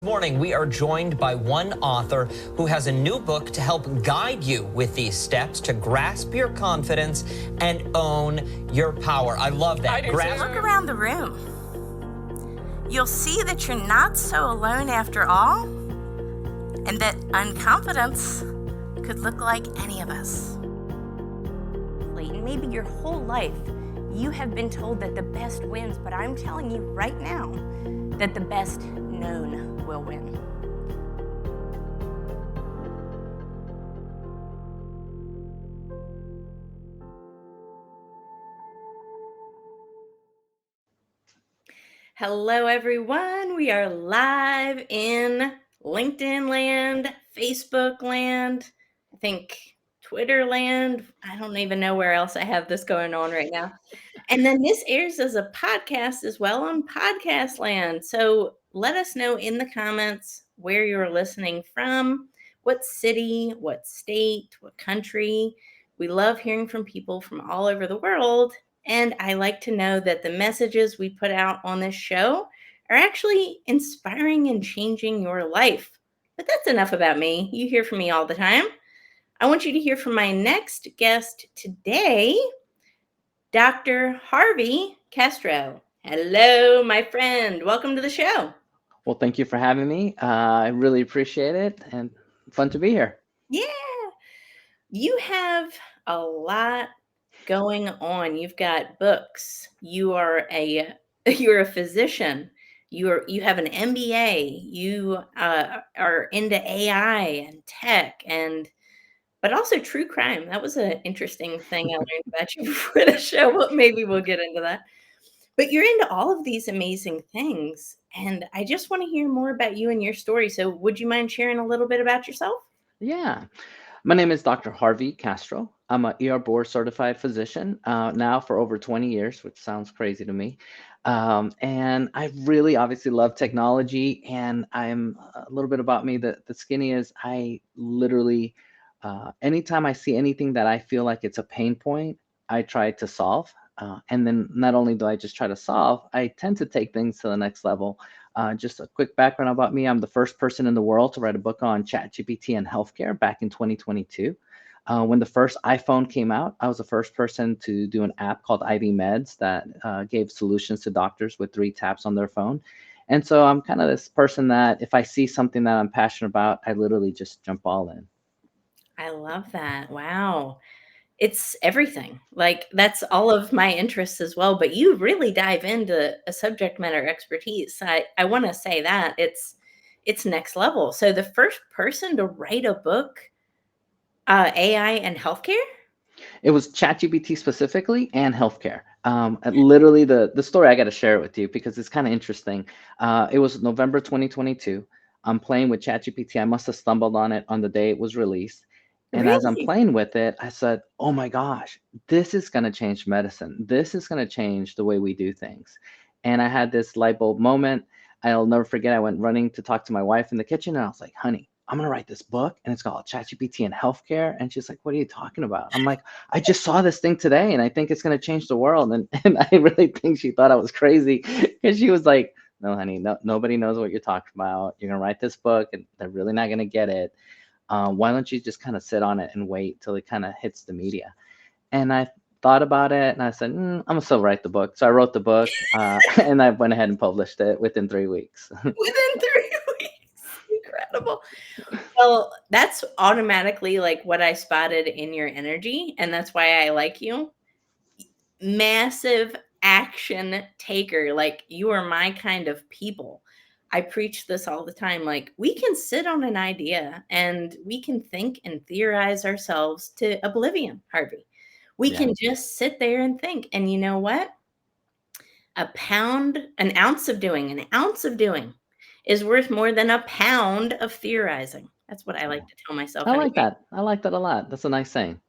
Morning, we are joined by one author who has a new book to help guide you with these steps to grasp your confidence and own your power. I love that. Look around the room. You'll see that you're not so alone after all, and that unconfidence could look like any of us. And maybe your whole life you have been told that the best wins, but I'm telling you right now that the best known will win. Hello, everyone. We are live in LinkedIn land, Facebook land, I think Twitter land. I don't even know where else I have this going on right now. And then this airs as a podcast as well on podcast land. So let us know in the comments where you're listening from, what city, what state, what country. We love hearing from people from all over the world. And I like to know that the messages we put out on this show are actually inspiring and changing your life. But that's enough about me. You hear from me all the time. I want you to hear from my next guest today, Dr. Harvey Castro. Hello, my friend. Welcome to the show. Well, thank you for having me. I really appreciate it and fun to be here. Yeah. You have a lot going on. You've got books. You're a physician. You have an MBA. You are into AI and tech but also true crime. That was an interesting thing I learned about you before the show, but maybe we'll get into that. But you're into all of these amazing things, and I just want to hear more about you and your story. So would you mind sharing a little bit about yourself? Yeah. My name is Dr. Harvey Castro. I'm an ER board certified physician now for over 20 years, which sounds crazy to me. And I really obviously love technology. And I'm a little bit about me. The skinny is I literally, anytime I see anything that I feel like it's a pain point, I try to solve. And then not only do I just try to solve, I tend to take things to the next level. Just a quick background about me. I'm the first person in the world to write a book on ChatGPT and healthcare back in 2022. When the first iPhone came out, I was the first person to do an app called IV Meds that gave solutions to doctors with 3 taps on their phone. And so I'm kind of this person that if I see something that I'm passionate about, I literally just jump all in. I love that. Wow. It's everything. Like, that's all of my interests as well, but you really dive into a subject matter expertise. I want to say that it's next level. So the first person to write a book, AI and healthcare? It was ChatGPT specifically and healthcare. Literally, the story I got to share it with you because it's kind of interesting. It was November 2022. I'm playing with ChatGPT. I must have stumbled on it on the day it was released. And as I'm Really? playing with it, I said, oh my gosh, this is going to change medicine. This is going to change the way we do things. And I had this light bulb moment. I'll never forget. I went running to talk to my wife in the kitchen and I was like, honey, I'm going to write this book and it's called ChatGPT and Healthcare. And she's like, what are you talking about? I'm like, I just saw this thing today and I think it's going to change the world. And I really think she thought I was crazy because she was like, no, honey, no, nobody knows what you're talking about. You're going to write this book and they're really not going to get it. Why don't you just kind of sit on it and wait till it kind of hits the media? And I thought about it and I said, I'm gonna still write the book. So I wrote the book and I went ahead and published it within 3 weeks. Within 3 weeks. Incredible. Well, that's automatically like what I spotted in your energy, and that's why I like you. Massive action taker. Like, you are my kind of people. I preach this all the time. Like, we can sit on an idea and we can think and theorize ourselves to oblivion, Harvey. We Yeah. can just sit there and think. And you know what? An ounce of doing is worth more than a pound of theorizing. That's what I like to tell myself I anyway. like that. I like that a lot. That's a nice saying.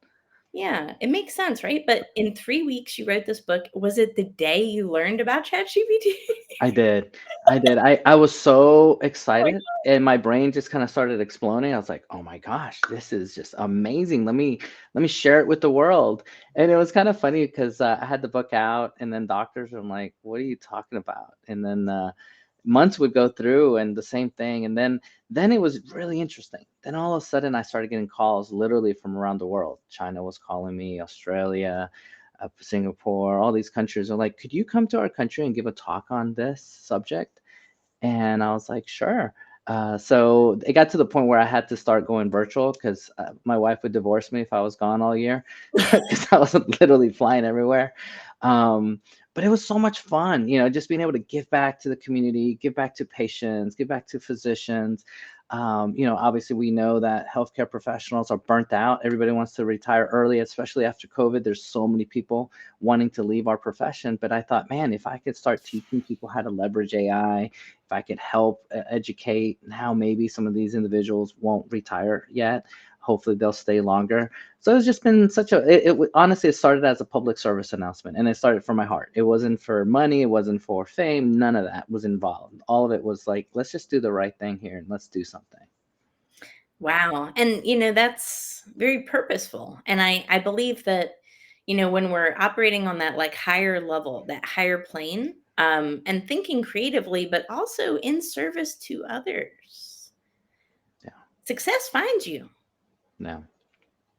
Yeah, it makes sense, right? But in 3 weeks, you wrote this book. Was it the day you learned about ChatGPT? I did. I was so excited and my brain just kind of started exploding. I was like, oh my gosh, this is just amazing. Let me share it with the world. And it was kind of funny because I had the book out and then doctors were like, what are you talking about? And then months would go through and the same thing. And then it was really interesting. Then all of a sudden I started getting calls literally from around the world. China was calling me, Australia, Singapore, all these countries are like, could you come to our country and give a talk on this subject? And I was like, sure. So it got to the point where I had to start going virtual because my wife would divorce me if I was gone all year because I was literally flying everywhere. Um, but it was so much fun, just being able to give back to the community, give back to patients, give back to physicians. Obviously we know that healthcare professionals are burnt out. Everybody wants to retire early, especially after COVID. There's so many people wanting to leave our profession. But I thought, man, if I could start teaching people how to leverage AI, if I could help educate how maybe some of these individuals won't retire yet, hopefully they'll stay longer. So it's just been honestly, it started as a public service announcement and it started from my heart. It wasn't for money. It wasn't for fame. None of that was involved. All of it was like, let's just do the right thing here and let's do something. Wow. And, that's very purposeful. And I believe that, when we're operating on that like higher level, that higher plane, and thinking creatively, but also in service to others, Yeah. success finds you. No.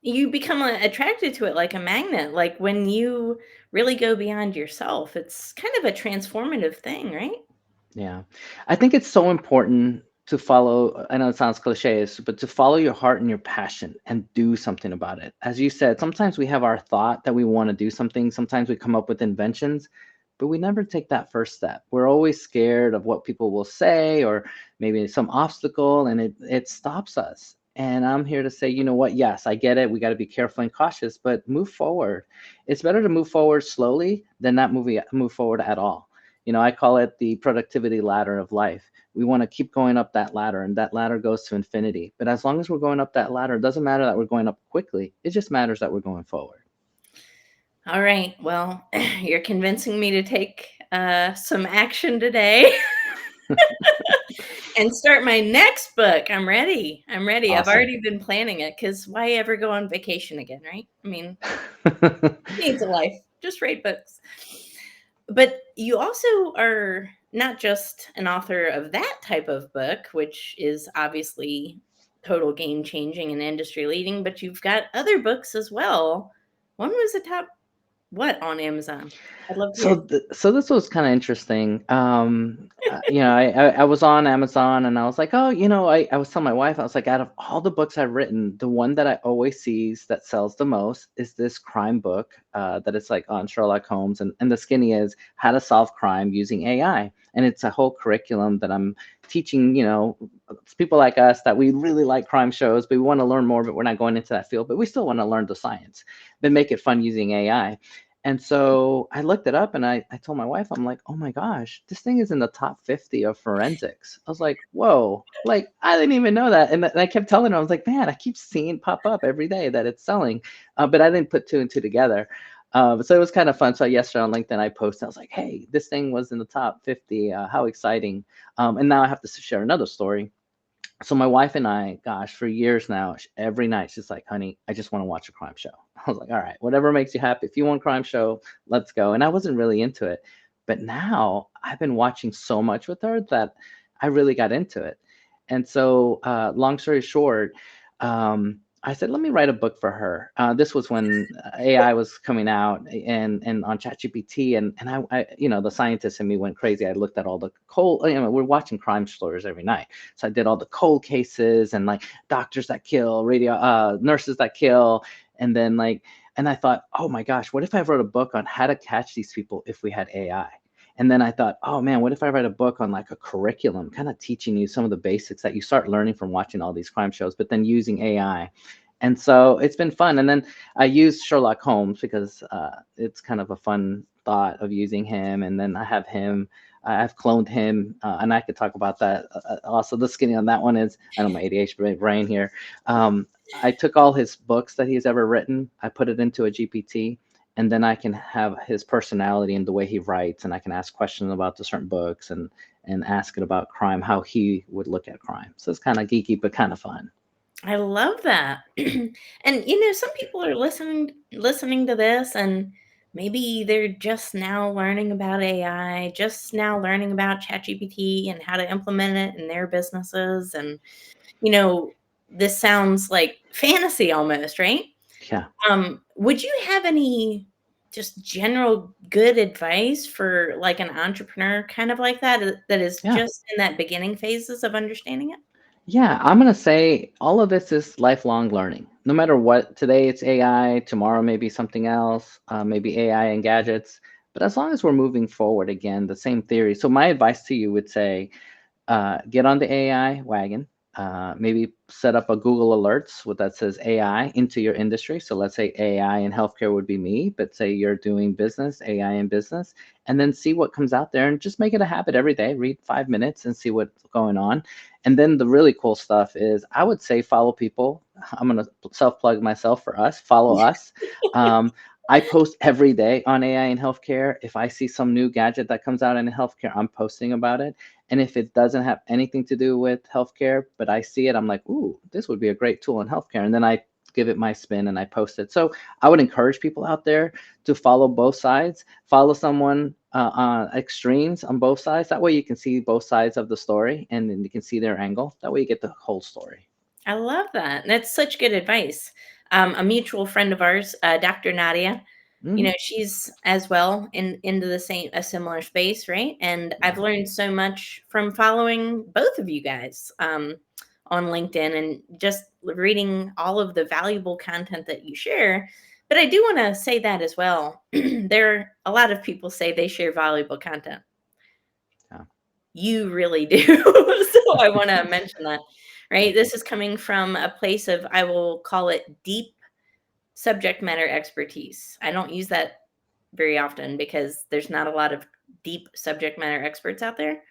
You become attracted to it like a magnet. Like when you really go beyond yourself, it's kind of a transformative thing, right? Yeah. I think it's so important to follow, I know it sounds cliche, but to follow your heart and your passion and do something about it. As you said, sometimes we have our thought that we want to do something. Sometimes we come up with inventions, but we never take that first step. We're always scared of what people will say or maybe some obstacle, and it stops us. And I'm here to say, you know what? Yes, I get it. We got to be careful and cautious, but move forward. It's better to move forward slowly than not move forward at all. I call it the productivity ladder of life. We want to keep going up that ladder, and that ladder goes to infinity. But as long as we're going up that ladder, it doesn't matter that we're going up quickly. It just matters that we're going forward. All right. Well, you're convincing me to take some action today and start my next book. I'm ready. I've Awesome. already been planning it because why ever go on vacation again, right? I mean, who needs a life? Just write books. But you also are not just an author of that type of book, which is obviously total game changing and industry leading, but you've got other books as well. One was the top on Amazon? I'd love to hear. So this was kind of interesting. I was on Amazon and I was like, oh, I was telling my wife, I was like, out of all the books I've written, the one that I always sees that sells the most is this crime book that is like on Sherlock Holmes. And the skinny is how to solve crime using AI. And it's a whole curriculum that I'm teaching, people like us that we really like crime shows, but we want to learn more, but we're not going into that field, but we still want to learn the science, but make it fun using AI. And so I looked it up and I told my wife, I'm like, oh my gosh, this thing is in the top 50 of forensics. I was like, whoa, like I didn't even know that. And I kept telling her, I was like, man, I keep seeing it pop up every day that it's selling. But I didn't put two and two together. So it was kind of fun. So yesterday on LinkedIn, I posted, I was like, hey, this thing was in the top 50. How exciting. And now I have to share another story. So my wife and I, gosh, for years now, every night she's like, honey, I just want to watch a crime show. I was like, all right, whatever makes you happy. If you want a crime show, let's go. And I wasn't really into it. But now I've been watching so much with her that I really got into it. And so long story short, I said, let me write a book for her. This was when AI was coming out and on ChatGPT, and I the scientist in me went crazy. I looked at all the we're watching crime stories every night. So I did all the cold cases and like doctors that kill, nurses that kill. And then and I thought, oh my gosh, what if I wrote a book on how to catch these people if we had AI? And then I thought, oh man, what if I write a book on like a curriculum, kind of teaching you some of the basics that you start learning from watching all these crime shows, but then using AI. And so it's been fun. And then I use Sherlock Holmes because it's kind of a fun thought of using him. And then I've cloned him, and I could talk about that. Also, the skinny on that one is, I know my ADHD brain here. I took all his books that he's ever written, I put it into a GPT, and then I can have his personality and the way he writes, and I can ask questions about the certain books and ask it about crime, how he would look at crime. So it's kind of geeky, but kind of fun. I love that. And some people are listening to this and maybe they're just now learning about AI, just now learning about ChatGPT and how to implement it in their businesses. And, you know, this sounds like fantasy almost, right? Yeah. Would you have any just general good advice for like an entrepreneur kind of like that that is Yeah. just in that beginning phases of understanding it? Yeah, I'm gonna say all of this is lifelong learning. No matter what, today it's AI, tomorrow maybe something else, maybe AI and gadgets. But as long as we're moving forward, again, the same theory. So my advice to you would say, get on the AI wagon. Maybe set up a Google Alerts with that says AI into your industry. So let's say AI in healthcare would be me, but say you're doing business, AI in business, and then see what comes out there and just make it a habit every day. Read 5 minutes and see what's going on. And then the really cool stuff is I would say follow people. I'm going to self plug myself for us, follow us. Um, I post every day on AI in healthcare. If I see some new gadget that comes out in healthcare, I'm posting about it. And if it doesn't have anything to do with healthcare, but I see it, I'm like, ooh, this would be a great tool in healthcare. And then I give it my spin and I post it. So I would encourage people out there to follow both sides, follow someone on extremes on both sides. That way you can see both sides of the story and then you can see their angle. That way you get the whole story. I love that. That's such good advice. A mutual friend of ours, Dr. Nadia, Mm, she's as well into a similar space, right? And I've yeah. learned so much from following both of you guys on LinkedIn and just reading all of the valuable content that you share. But I do want to say that as well. A lot of people say they share valuable content. Yeah. You really do. So I want to mention that, right? Thank you. This is coming from a place of, I will call it deep subject matter expertise. I don't use that very often because there's not a lot of deep subject matter experts out there.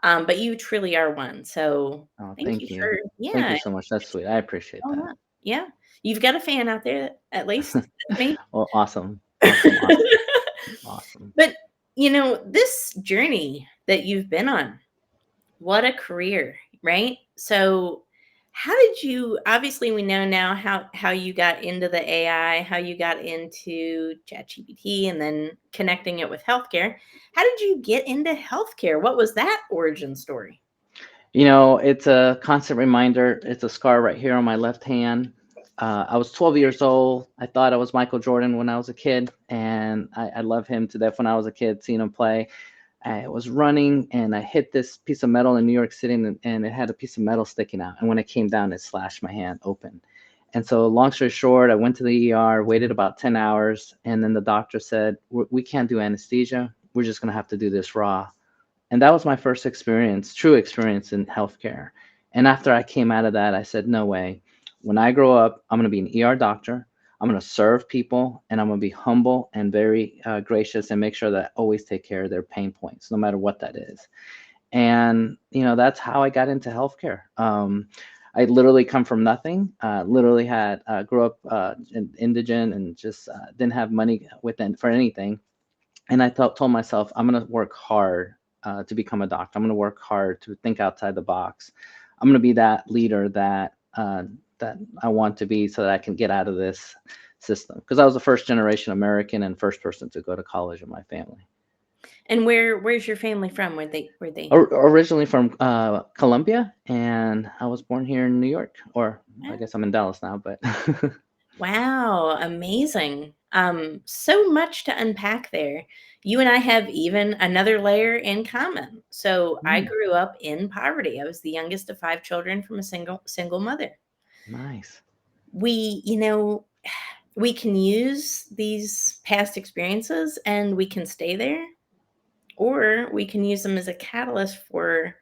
But you truly are one. So Oh, thank you thank you. for, Thank you yeah. so much. That's sweet. I appreciate Oh, that. yeah. Yeah. You've got a fan out there, at least. That's me. Well, awesome. Awesome. Awesome. Awesome. But, this journey that you've been on, what a career, right? So how did you obviously we know now how you got into the AI, how you got into ChatGPT and then connecting it with healthcare. How did you get into healthcare? What was that origin story? It's a constant reminder. It's a scar right here on my left hand. I was 12 years old. I thought I was Michael Jordan when I was a kid, and I love him to death when I was a kid, seeing him play. I was running and I hit this piece of metal in New York City, and it had a piece of metal sticking out. And when it came down, it slashed my hand open. And so, long story short, I went to the ER, waited about 10 hours, and then the doctor said, "We can't do anesthesia. We're just going to have to do this raw." And that was my first experience, true experience in healthcare. And after I came out of that, I said, no way. When I grow up, I'm going to be an ER doctor. I'm going to serve people and I'm going to be humble and very gracious and make sure that I always take care of their pain points, no matter what that is. And, that's how I got into healthcare. I literally come from nothing, literally grew up indigent and just didn't have money for anything. And I told myself, I'm going to work hard to become a doctor. I'm going to work hard to think outside the box. I'm going to be that leader that I want to be so that I can get out of this system. Because I was a first generation American and first person to go to college in my family. And where's your family from? Were they Originally from Colombia, and I was born here in New York, or I guess I'm in Dallas now, but Wow, amazing. So much to unpack there. You and I have even another layer in common. So I Mm, grew up in poverty. I was the youngest of five children from a single mother. nice. We, we can use these past experiences and we can stay there, or we can use them as a catalyst for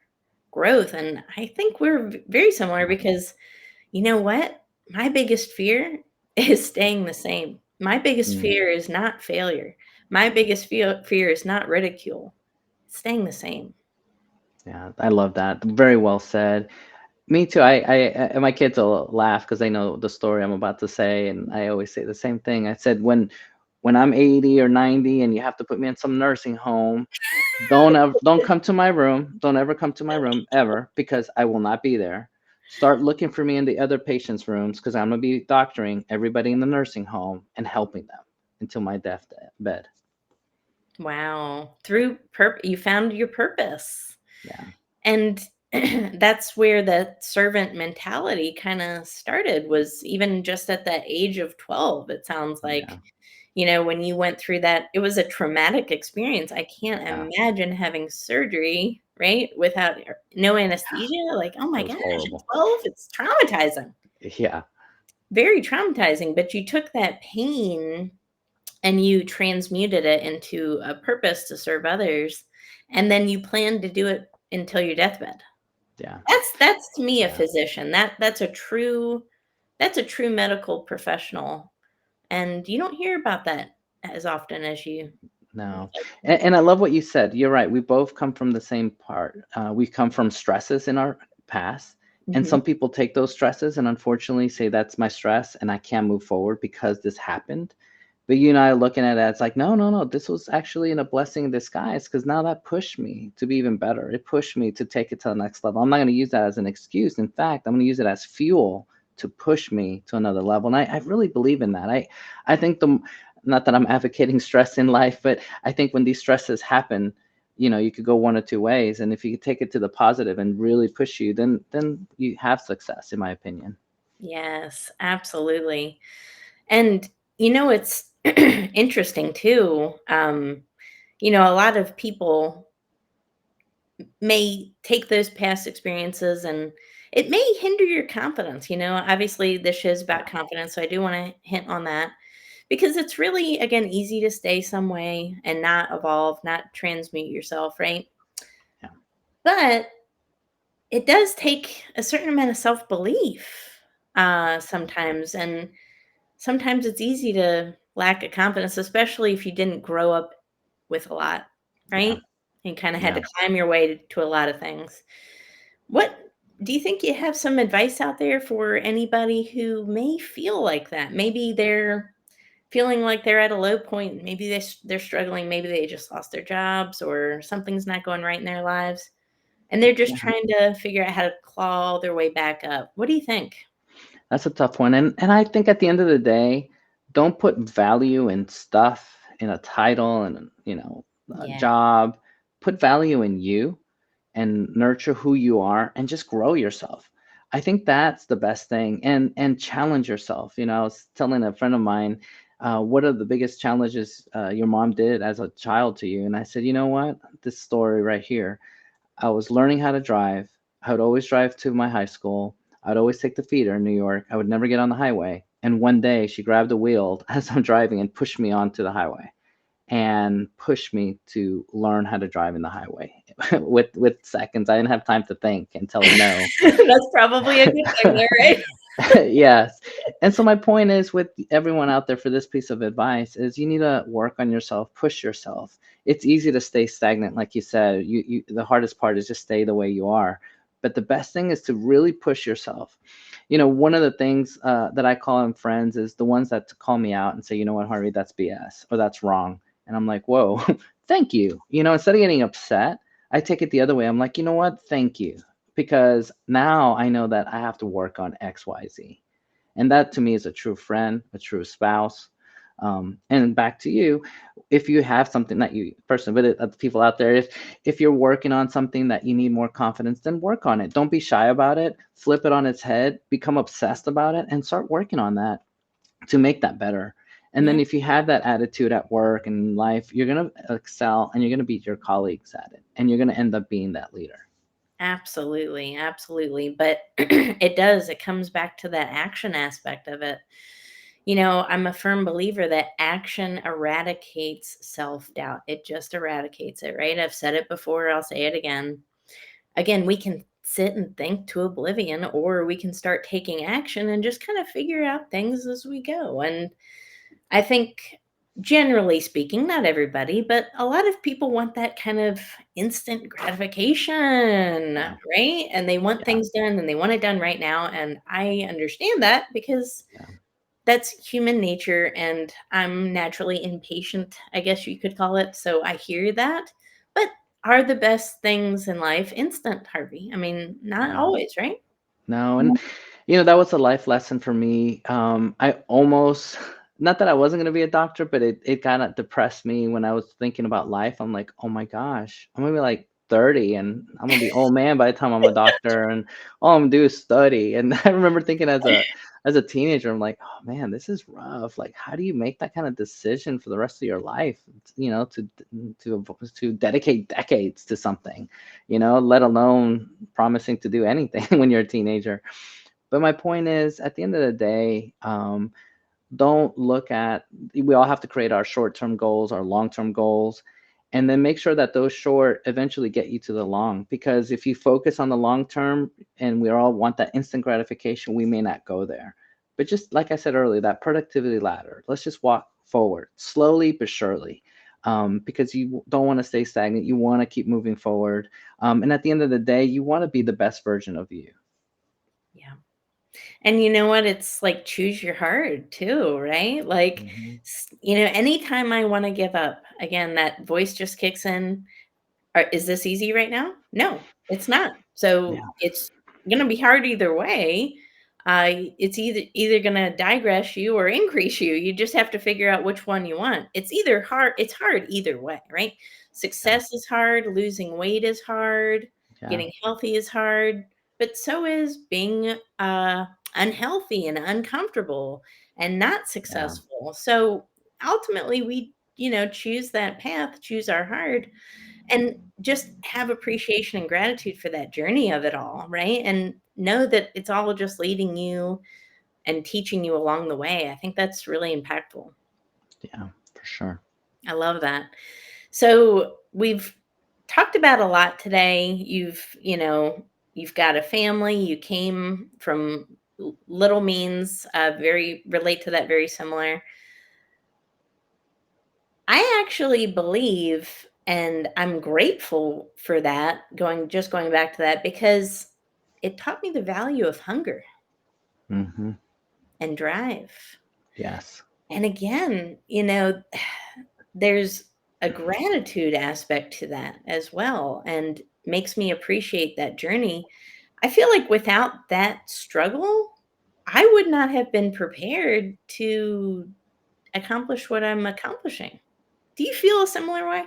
growth. And I think we're very similar because you know what? My biggest fear is staying the same. My biggest Mm, fear is not failure. My biggest fear is not ridicule. It's staying the same. yeah, I love that. Very well said. Me too. And my kids will laugh because they know the story I'm about to say, and I always say the same thing. I said, when I'm 80 or 90 and you have to put me in some nursing home, don't come to my room. Don't ever come to my room ever, because I will not be there. Start looking for me in the other patients' rooms, because I'm gonna be doctoring everybody in the nursing home and helping them until my deathbed. Wow. Through you found your purpose. Yeah. And that's where the servant mentality kind of started, was even just at that age of 12. It sounds Yeah. like, you know, when you went through that, it was a traumatic experience. I can't Yeah. imagine having surgery, right? Without no anesthesia. Like, oh my It was gosh, at horrible. 12, it's traumatizing. Yeah. Very traumatizing. But you took that pain and you transmuted it into a purpose to serve others. And then you planned to do it until your deathbed. Yeah. That's to me a Yeah. physician. That's a true medical professional, and you don't hear about that as often as you No. like. And I love what you said. You're right. We both come from the same part. We come from stresses in our past. And Mhm. some people take those stresses and unfortunately say, that's my stress and I can't move forward because this happened. But you and I are looking at it, it's like, no, no, no. This was actually in a blessing in disguise, because now that pushed me to be even better. It pushed me to take it to the next level. I'm not going to use that as an excuse. In fact, I'm going to use it as fuel to push me to another level. And I really believe in that. I think not that I'm advocating stress in life, but I think when these stresses happen, you could go one or two ways. And if you could take it to the positive and really push you, then you have success, in my opinion. Yes, absolutely. And, you know, it's interesting too, you know, a lot of people may take those past experiences and it may hinder your confidence. You know, obviously this show is about Yeah. confidence, so I do wanna hint on that. Because it's really, again, easy to stay some way and not evolve, not transmute yourself, right? Yeah. But it does take a certain amount of self-belief, sometimes, and sometimes it's easy to lack a confidence, especially if you didn't grow up with a lot, Yeah. right? And kinda had Yeah. to climb your way to a lot of things. What do you think you have some advice out there for anybody who may feel like that? Maybe they're feeling like they're at a low point. Maybe they're struggling. Maybe they just lost their jobs or something's not going right in their lives, and they're just Yeah. trying to figure out how to claw their way back up. What do you think? That's a tough one. And I think at the end of the day, don't put value in stuff, in a title, and a Yeah. job. Put value in you and nurture who you are and just grow yourself. I think that's the best thing. And challenge yourself. I was telling a friend of mine, what are the biggest challenges your mom did as a child to you? And I said, you know what? This story right here. I was learning how to drive. I would always drive to my high school. I'd always take the feeder in New York. I would never get on the highway. And one day she grabbed the wheel as I'm driving and pushed me onto the highway and pushed me to learn how to drive in the highway with seconds. I didn't have time to think and tell her no. That's probably a good thing there, right? Yes. And so my point is, with everyone out there, for this piece of advice is, you need to work on yourself, push yourself. It's easy to stay stagnant. Like you said, the hardest part is just stay the way you are. But the best thing is to really push yourself. One of the things that I call in friends is the ones that call me out and say, you know what, Harvey, that's BS or that's wrong. And I'm like, whoa, thank you. Instead of getting upset, I take it the other way. I'm like, you know what, thank you, because now I know that I have to work on XYZ. And that to me is a true friend, a true spouse. And back to you, if you have something that you personally, but people out there, if you're working on something that you need more confidence, then work on it. Don't be shy about it. Flip it on its head, become obsessed about it, and start working on that to make that better. And Yeah. then if you have that attitude at work and in life, you're going to excel and you're going to beat your colleagues at it. And you're going to end up being that leader. Absolutely, absolutely. But it comes back to that action aspect of it. You know, I'm a firm believer that action eradicates self-doubt. It just eradicates it, right? I've said it before, I'll say it again. Again, we can sit and think to oblivion, or we can start taking action and just kind of figure out things as we go. And I think, generally speaking, not everybody, but a lot of people want that kind of instant gratification, Yeah. right? And they want Yeah. things done and they want it done right now. And I understand that because Yeah. that's human nature. And I'm naturally impatient, I guess you could call it. So I hear that. But are the best things in life instant, Harvey? I mean, not No. always, right? No. And that was a life lesson for me. I almost not that I wasn't going to be a doctor, but it kind of depressed me when I was thinking about life. I'm like, oh my gosh, I'm gonna be like 30 and I'm gonna be old man by the time I'm a doctor, and all I'm gonna do is study. And I remember thinking as a teenager, I'm like, oh man, this is rough. Like, how do you make that kind of decision for the rest of your life? To dedicate decades to something, let alone promising to do anything when you're a teenager. But my point is, at the end of the day, don't look at, we all have to create our short-term goals, our long-term goals, and then make sure that those short eventually get you to the long. Because if you focus on the long term and we all want that instant gratification, we may not go there. But just like I said earlier, that productivity ladder, let's just walk forward slowly but surely. Because you don't want to stay stagnant. You want to keep moving forward. And at the end of the day, you want to be the best version of you. Yeah. And you know what? It's like choose your heart too, right? Like, Mhm. anytime I want to give up, again, that voice just kicks in. Is this easy right now? No, it's not. So Yeah. it's going to be hard either way. It's either going to digress you or increase you. You just have to figure out which one you want. It's either hard. It's hard either way, right? Yeah. Success is hard. Losing weight is hard. Yeah. Getting healthy is hard. But so is being unhealthy and uncomfortable and not Yeah. successful. So ultimately, we choose that path, choose our heart, and just have appreciation and gratitude for that journey of it all, right? And know that it's all just leading you and teaching you along the way. I think that's really impactful. Yeah, for sure. I love that. So we've talked about a lot today. You've got a family. You came from little means, very relate to that, very similar. I actually believe, and I'm grateful for that, going back to that, because it taught me the value of hunger Hmm. and drive. Yes. And again, there's a gratitude aspect to that as well, and makes me appreciate that journey. I feel like without that struggle, I would not have been prepared to accomplish what I'm accomplishing. Do you feel a similar way?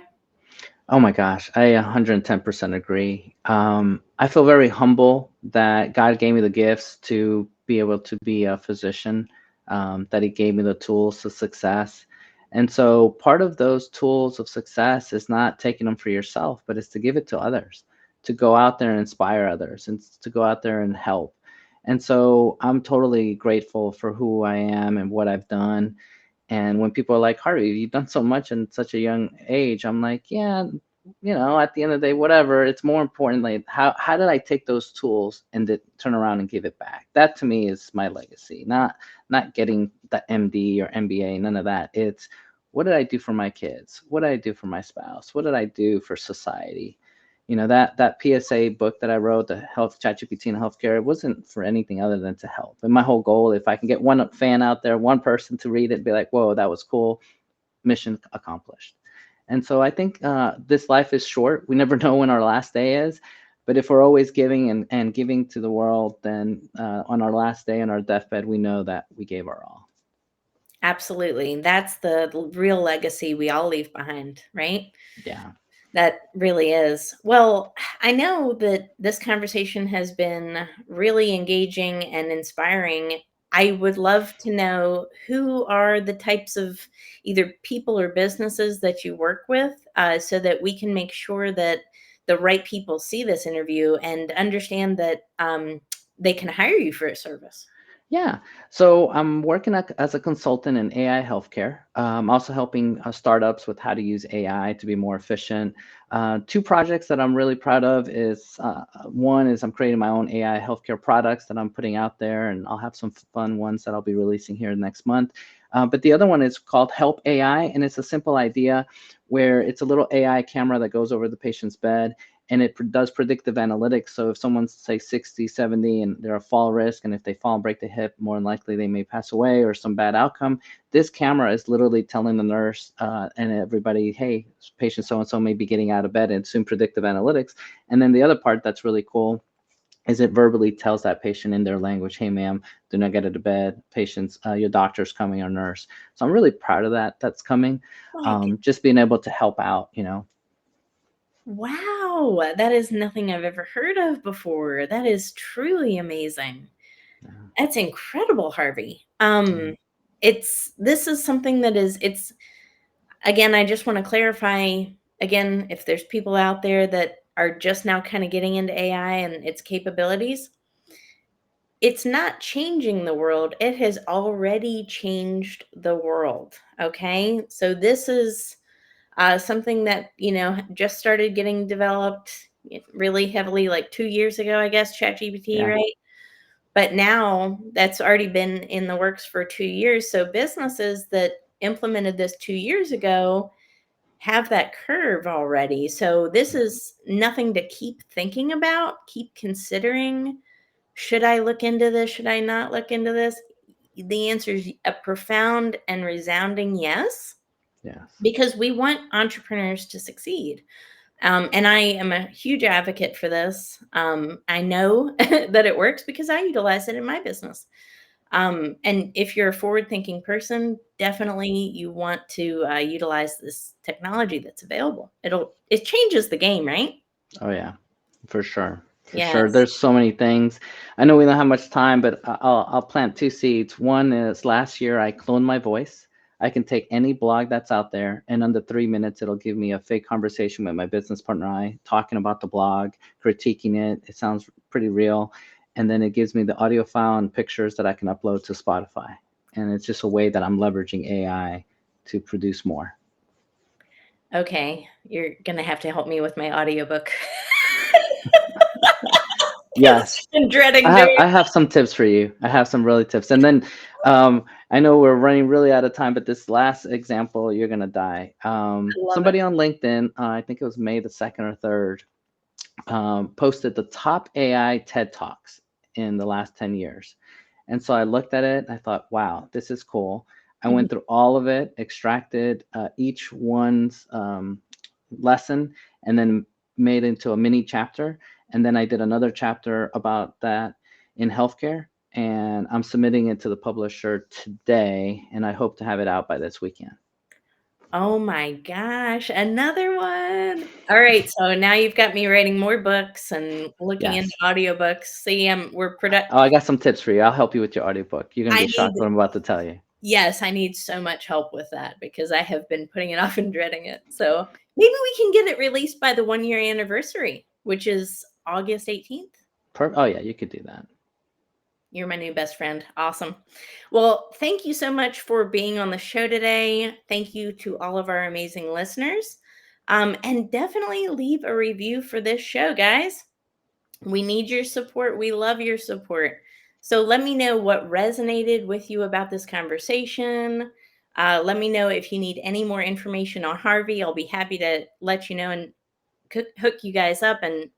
Oh my gosh, I 110% agree. I feel very humble that God gave me the gifts to be able to be a physician, that He gave me the tools to success. And so part of those tools of success is not taking them for yourself, but it's to give it to others, to go out there and inspire others, and to go out there and help. And so I'm totally grateful for who I am and what I've done. And when people are like, Harvey, you've done so much in such a young age, I'm like, yeah, at the end of the day, whatever. It's more important, like, how did I take those tools and turn around and give it back? That to me is my legacy, not getting the MD or MBA, none of that. It's what did I do for my kids? What did I do for my spouse? What did I do for society? That PSA book that I wrote, the health ChatGPT and healthcare, it wasn't for anything other than to help. And my whole goal, if I can get one fan out there, one person to read it, be like, whoa, that was cool, mission accomplished. And so I think this life is short. We never know when our last day is. But if we're always giving and giving to the world, then on our last day, on our deathbed, we know that we gave our all. Absolutely. That's the real legacy we all leave behind, right? Yeah. That really is. Well, I know that this conversation has been really engaging and inspiring. I would love to know, who are the types of either people or businesses that you work with, so that we can make sure that the right people see this interview and understand that they can hire you for a service. Yeah. So I'm working as a consultant in AI healthcare. Also helping startups with how to use AI to be more efficient. Two projects that I'm really proud of is one is I'm creating my own AI healthcare products that I'm putting out there, and I'll have some fun ones that I'll be releasing here next month. But the other one is called Help AI, and it's a simple idea where it's a little AI camera that goes over the patient's bed, and it does predictive analytics. So if someone's, say, 60, 70, and they're a fall risk, and if they fall and break the hip, more than likely they may pass away or some bad outcome, this camera is literally telling the nurse and everybody, hey, patient so-and-so may be getting out of bed, and soon predictive analytics. And then the other part that's really cool is it verbally tells that patient in their language, hey, ma'am, do not get out of bed. Patients, your doctor's coming or nurse. So I'm really proud of that. That's coming. Just being able to help out, Wow, that is nothing I've ever heard of before. That is truly amazing. Yeah. That's incredible, Harvey. This is something that it's again, I just want to clarify again, if there's people out there that are just now kind of getting into AI and its capabilities, it's not changing the world. It has already changed the world. Okay. So this is something that, just started getting developed really heavily like 2 years ago, I guess, ChatGPT, Yeah. right? But now that's already been in the works for 2 years. So businesses that implemented this 2 years ago have that curve already. So this is nothing to keep thinking about, keep considering. Should I look into this? Should I not look into this? The answer is a profound and resounding yes, Yes. because we want entrepreneurs to succeed. And I am a huge advocate for this. I know that it works because I utilize it in my business. And if you're a forward-thinking person, definitely you want to utilize this technology that's available. It changes the game, right? Oh yeah, for sure. For sure. Yes. There's so many things. I know we don't have much time, but I'll plant two seeds. One is last year I cloned my voice. I can take any blog that's out there, and under 3 minutes, it'll give me a fake conversation with my business partner, I talking about the blog, critiquing it. It sounds pretty real. And then it gives me the audio file and pictures that I can upload to Spotify. And it's just a way that I'm leveraging AI to produce more. Okay, you're gonna have to help me with my audiobook. Yes. I'm dreading I doing. have some tips for you. I have some really tips. And then I know we're running really out of time, but this last example, you're gonna die. Love it. Somebody on LinkedIn, I think it was May the 2nd or 3rd, posted the top AI TED Talks in the last 10 years. And so I looked at it, I thought, wow, this is cool. I went through all of it, extracted each one's lesson, and then made into a mini chapter. And then I did another chapter about that in healthcare. And I'm submitting it to the publisher today, and I hope to have it out by this weekend. Oh my gosh, another one. All right, so now you've got me writing more books and looking into Yes. audiobooks. See, we're Oh, I got some tips for you. I'll help you with your audiobook. You're going to I be need shocked what I'm about to tell you. yes, I need so much help with that because I have been putting it off and dreading it. So maybe we can get it released by the 1 year anniversary, which is August 18th. Oh, yeah, you could do that. You're my new best friend. Awesome. Well, thank you so much for being on the show today. Thank you to all of our amazing listeners. And definitely leave a review for this show, guys. We need your support. We love your support. So let me know what resonated with you about this conversation. Let me know if you need any more information on Harvey. I'll be happy to let you know and hook you guys up and,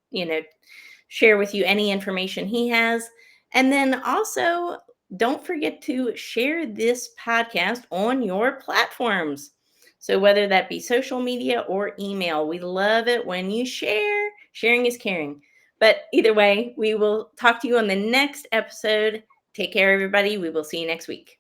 share with you any information he has. And then also, don't forget to share this podcast on your platforms. So whether that be social media or email, we love it when you share. Sharing is caring. But either way, we will talk to you on the next episode. Take care, everybody. We will see you next week.